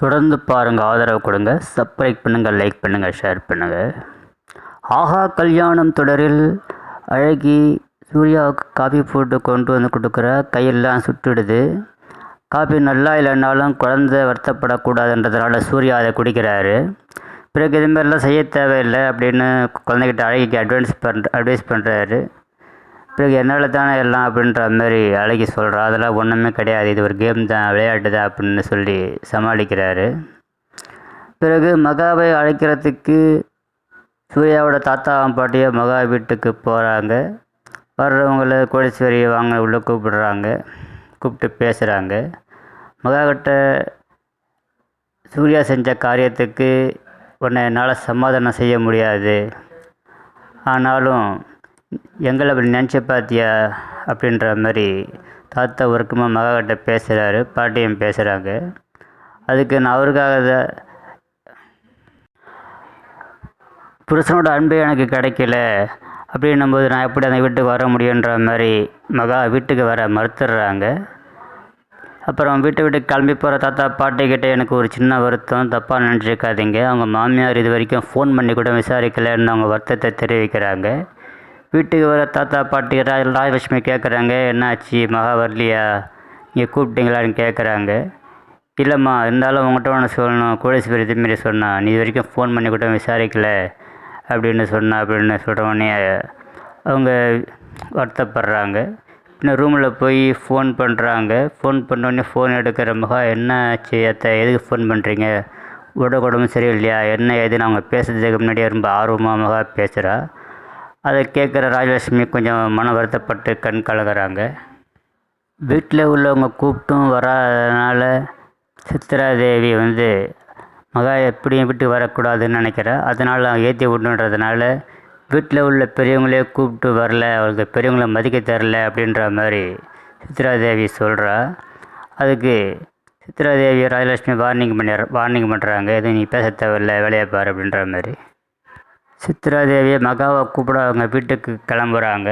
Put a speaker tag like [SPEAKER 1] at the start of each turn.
[SPEAKER 1] தொடர்ந்து பாருங்கள், ஆதரவு கொடுங்க, சப்ஸ்கிரைப் பண்ணுங்கள், லைக் பண்ணுங்கள், ஷேர் பண்ணுங்கள். ஆஹா கல்யாணம் தொடரில் அழகி சூர்யாவுக்கு காபி போட்டு கொண்டு வந்து கொடுக்குற, கையெல்லாம் சுட்டுடுது. காபி நல்லா இல்லைன்னாலும் குழந்தை வருத்தப்படக்கூடாதுன்றதுனால சூர்யா அதை குடிக்கிறாரு. பிறகு இதுமாரிலாம் செய்ய தேவையில்லை அப்படின்னு குழந்தைகிட்ட அழகிக்கு அட்வைஸ் பண்ணுறாரு. பிறகு என்னால் தானே எல்லாம் அப்படின்ற மாதிரி அழகி சொல்கிறா. அதெல்லாம் ஒன்றுமே கிடையாது, இது ஒரு கேம் தான், விளையாட்டு தான் அப்படின்னு சொல்லி சமாளிக்கிறாரு. பிறகு மகாவை அழைக்கிறதுக்கு சூர்யாவோட தாத்தா பாட்டியை மகா வீட்டுக்கு போகிறாங்க. வர்றவங்கள கோடீஸ்வரி வாங்க உள்ளே கூப்பிட்டு பேசுகிறாங்க. மகாக்கிட்ட சூர்யா செஞ்ச காரியத்துக்கு உன்னை என்னால் சமாதானம் செய்ய முடியாது, ஆனாலும் எங்களை அப்படி நினச்சி பார்த்தியா அப்படின்ற மாதிரி தாத்தா ஒருக்கமாக மகாக்கிட்ட பேசுகிறாரு. பாட்டியும் பேசுகிறாங்க. அதுக்கு நான் அவருக்காக புருஷனோட அன்பு எனக்கு கிடைக்கல அப்படின்னும்போது நான் எப்படி அந்த வீட்டுக்கு வர முடியுன்ற மாதிரி மகா வீட்டுக்கு வர மறுத்துடுறாங்க. அப்புறம் வீட்டுக்கு கிளம்பி போகிற தாத்தா பாட்டிக்கிட்ட எனக்கு ஒரு சின்ன வருத்தம், தப்பாக நினச்சிக்காதீங்க, அவங்க மாமியார் இது வரைக்கும் ஃபோன் பண்ணி கூட விசாரிக்கலைன்னு அவங்க வருத்தத்தை தெரிவிக்கிறாங்க. வீட்டுக்கு வர தாத்தா பாட்டி ராஜலட்சுமி கேட்குறாங்க, என்னாச்சு மகா வரலையா, நீங்கள் கூப்பிட்டீங்களான்னு கேட்குறாங்க. இல்லைம்மா, இருந்தாலும் உங்கள்கிட்ட ஒன்று சொல்லணும், கோடீஸ்வரி இதுமாரி சொன்னா, நீ இது வரைக்கும் ஃபோன் பண்ணி கூட விசாரிக்கலை அப்படின்னு சொல்கிற உடனே அவங்க வருத்தப்படுறாங்க. இன்னும் ரூமில் போய் ஃபோன் பண்ணுறாங்க. ஃபோன் பண்ணோடனே ஃபோன் எடுக்கிற மகா, என்ன ஆச்சு அத்தை, எதுக்கு ஃபோன் பண்ணுறீங்க, உடம்பு சரியில்லையா, என்ன ஏதுன்னு அவங்க பேசுறதுக்கு முன்னாடியே ரொம்ப ஆர்வமாக மகா பேசுகிறா. அதை கேட்குற ராஜலட்சுமி கொஞ்சம் மன வருத்தப்பட்டு கண் கலங்குறாங்க. வீட்டில் உள்ளவங்க கூப்பிட்டும் வராதனால சித்ராதேவி மகா எப்படியும் வீட்டுக்கு வரக்கூடாதுன்னு நினைக்கிறா. அதனால் ஏற்றி விடணுன்றதுனால வீட்டில் உள்ள பெரியவங்களே கூப்பிட்டு வரல, அவளுக்கு பெரியவங்கள மதிக்க தரல அப்படின்ற மாதிரி சித்ராதேவி சொல்கிறா. அதுக்கு சித்ராதேவி ராஜலட்சுமி வார்னிங் பண்ணுறாங்க, எதுவும் நீ பேச தேவையில்லை, வேலையை பாரு அப்படின்ற மாதிரி. சித்ராதேவியை மகாவை கூப்பிட அவங்க வீட்டுக்கு கிளம்புறாங்க.